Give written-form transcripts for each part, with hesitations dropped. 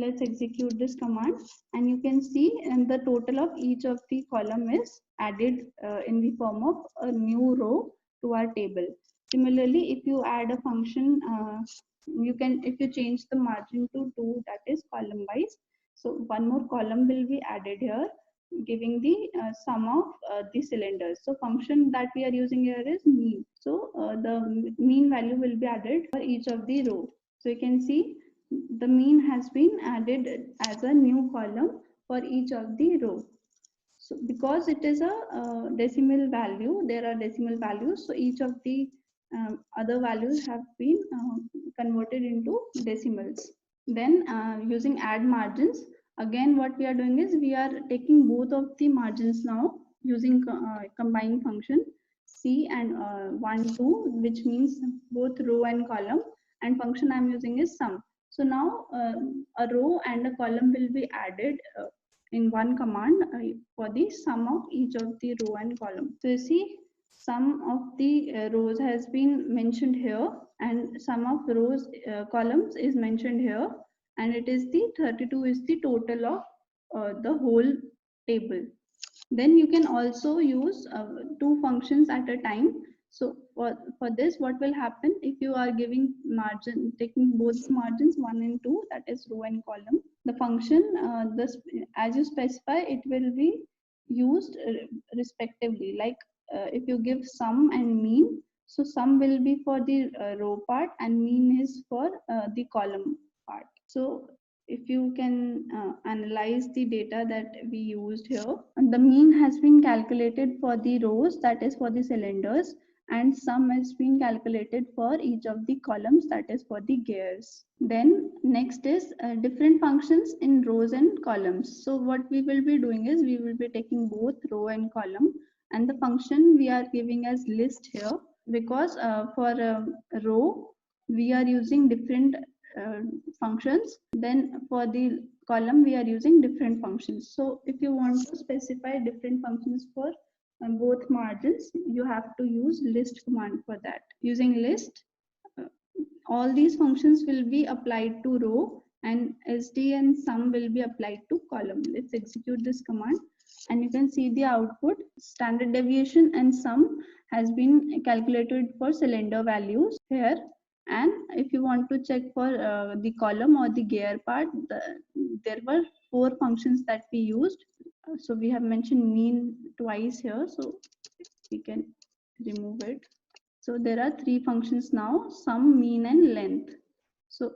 Let's execute this command, and you can see and the total of each of the column is added in the form of a new row to our table. Similarly, if you add a function, you can, if you change the margin to 2, that is column wise, so one more column will be added here, giving the sum of the cylinders. So function that we are using here is mean. So the mean value will be added for each of the row. So you can see the mean has been added as a new column for each of the row. So because it is a decimal value, there are decimal values, so each of the other values have been converted into decimals. Then using add margins, again what we are doing is we are taking both of the margins now using combine function C and 1 2, which means both row and column, and function I am using is sum. So now a row and a column will be added in one command for the sum of each of the row and column. So you see, sum of the rows has been mentioned here, and sum of rows columns is mentioned here, and it is the 32 is the total of the whole table. Then you can also use two functions at a time. So for this, what will happen if you are giving margin, taking both margins 1 and 2, that is row and column, the function this as you specify, it will be used respectively. Like if you give sum and mean, so sum will be for the row part and mean is for the column part. So if you can analyze the data that we used here, and the mean has been calculated for the rows, that is for the cylinders, and sum has been calculated for each of the columns, that is for the gears. Then next is different functions in rows and columns. So what we will be doing is we will be taking both row and column, and the function we are giving as list here, because for row we are using different functions, then for the column we are using different functions. So if you want to specify different functions for both margins, you have to use list command for that. Using list, all these functions will be applied to row, and SD and sum will be applied to column. Let's execute this command, and you can see the output. Standard deviation and sum has been calculated for cylinder values here. And if you want to check for the column or the gear part, there were 4 functions that we used. So we have mentioned mean twice here, so we can remove it. So there are 3 functions now: sum, mean, and length. So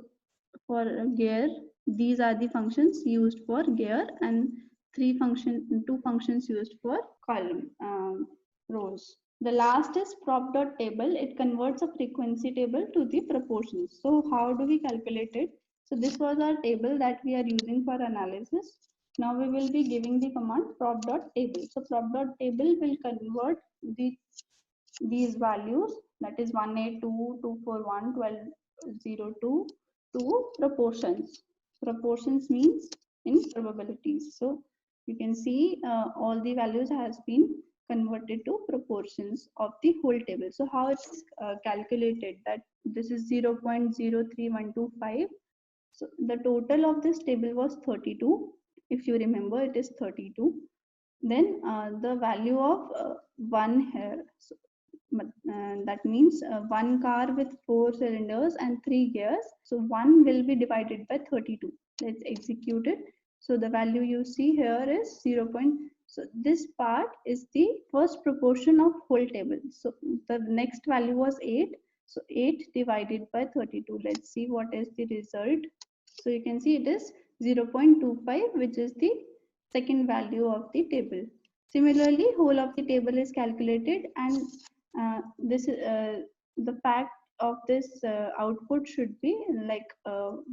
for gear, these are the functions used for gear, and 2 functions used for column rows. The last is prop.table. It converts a frequency table to the proportions. So how do we calculate it? So this was our table that we are using for analysis. Now we will be giving the command prop.table. So prop.table will convert these values, that is 182, 241, 1202, to proportions. Proportions means in probabilities. So you can see all the values has been converted to proportions of the whole table. So how it is calculated, that this is 0.03125. So the total of this table was 32. If you remember, it is 32. Then the value of 1 here. So, that means 1 car with 4 cylinders and 3 gears. So 1 will be divided by 32. Let's execute it. So the value you see here is 0. So this part is the first proportion of whole table. So the next value was 8. So 8 divided by 32. Let's see what is the result. So you can see it is 0.25, which is the second value of the table. Similarly, whole of the table is calculated, and this the fact of this output should be like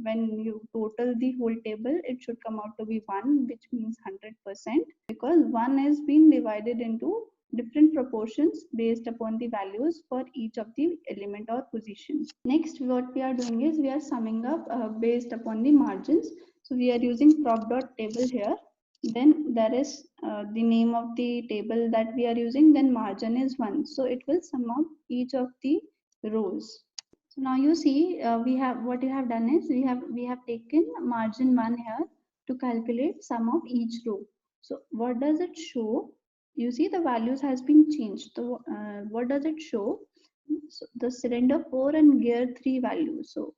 when you total the whole table, it should come out to be 1, which means 100%, because 1 is being divided into different proportions based upon the values for each of the element or position. Next, what we are doing is we are summing up based upon the margins. So we are using prop.table here. Then there is the name of the table that we are using, then margin is 1. So it will sum up each of the rows. So now you see we have what you have done is we have taken margin 1 here to calculate sum of each row. So what does it show? You see the values has been changed. So what does it show? So the cylinder 4 and gear 3 values. So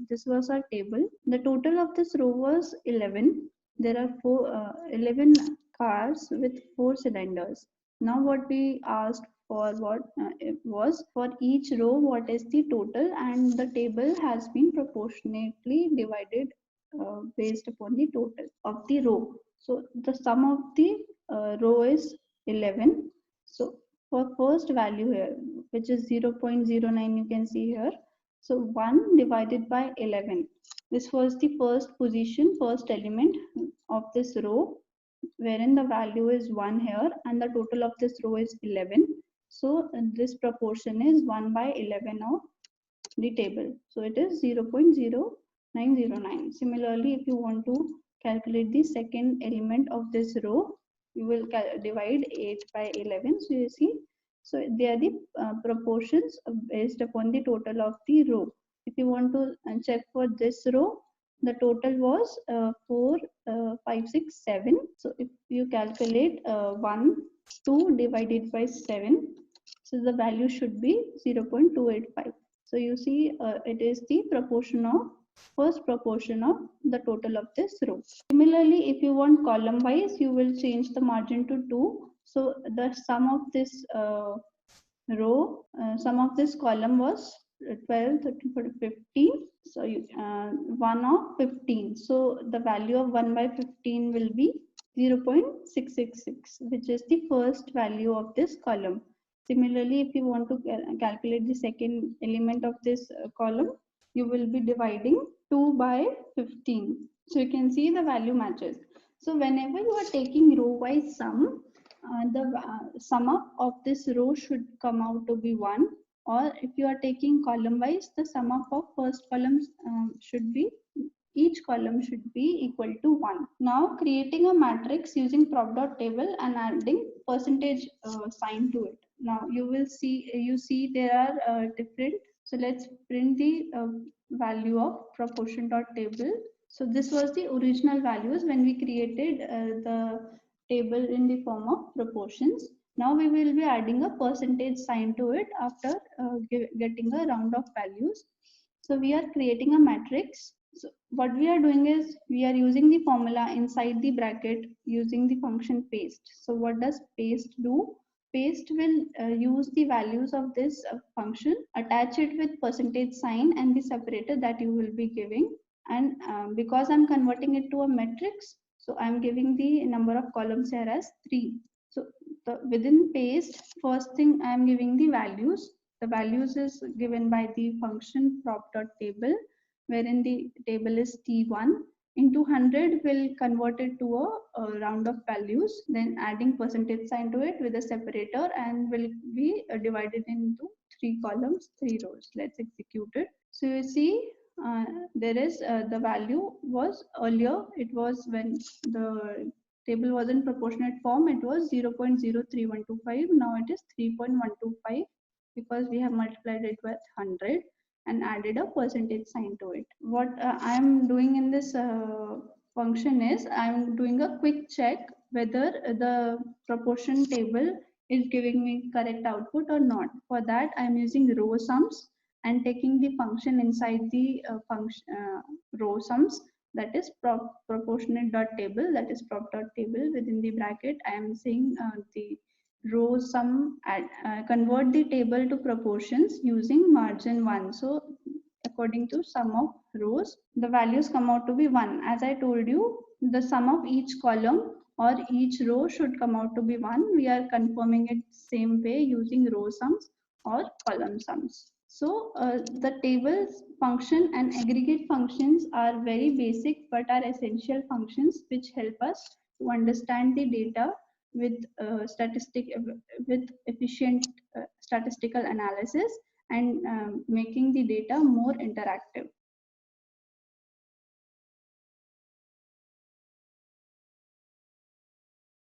this was our table. The total of this row was 11. There are 11 cars with 4 cylinders. Now what we asked for what it was for each row what is the total, and the table has been proportionately divided based upon the total of the row. So the sum of the row is 11. So for first value here, which is 0.09, you can see here. So 1 divided by 11. This was the first position, first element of this row, wherein the value is 1 here and the total of this row is 11. So this proportion is 1 by 11 of the table. So it is 0.0909. Similarly, if you want to calculate the second element of this row, you will divide 8 by 11. So you see, so they are the proportions based upon the total of the row. If you want to check for this row, the total was 4, 5, 6, 7. So if you calculate 1, 2 divided by 7, so the value should be 0.285. So you see it is the proportion of first proportion of the total of this row. Similarly, if you want column wise, you will change the margin to 2. So the sum of this row, sum of this column was 12, 13, 14, 15. So 1 of 15. So the value of 1 by 15 will be 0.666, which is the first value of this column. Similarly, if you want to calculate the second element of this column, you will be dividing 2 by 15. So you can see the value matches. So whenever you are taking row wise sum, the sum up of this row should come out to be 1, or if you are taking column wise, the sum up of first columns should be, each column should be equal to 1. Now creating a matrix using prop dot table and adding percentage sign to it. Now you see there are different. So let's print the value of proportion dot table. So this was the original values when we created the table in the form of proportions. Now we will be adding a percentage sign to it after getting a round of values. So we are creating a matrix. So what we are doing is we are using the formula inside the bracket using the function paste. So what does paste do? Paste will use the values of this function, attach it with percentage sign and the separator that you will be giving. And because I'm converting it to a matrix, so I'm giving the number of columns here as 3. So within paste, first thing I'm giving the values. The values is given by the function prop.table, wherein the table is T1. Into 100 will convert it to a round of values, then adding percentage sign to it with a separator, and will be divided into 3 columns, 3 rows. Let's execute it. So you see there is the value was earlier, it was when the table was in proportionate form, it was 0.03125. Now it is 3.125 because we have multiplied it with 100 and added a percentage sign to it. What I am doing in this function is I am doing a quick check whether the proportion table is giving me correct output or not. For that I am using row sums and taking the function inside the function row sums, that is proportionate dot table, that is prop dot table. Within the bracket I am saying the row sum, convert the table to proportions using margin 1. So according to sum of rows, the values come out to be 1. As I told you, the sum of each column or each row should come out to be 1. We are confirming it same way using row sums or column sums. So the tables function and aggregate functions are very basic but are essential functions which help us to understand the data with with efficient statistical analysis and making the data more interactive.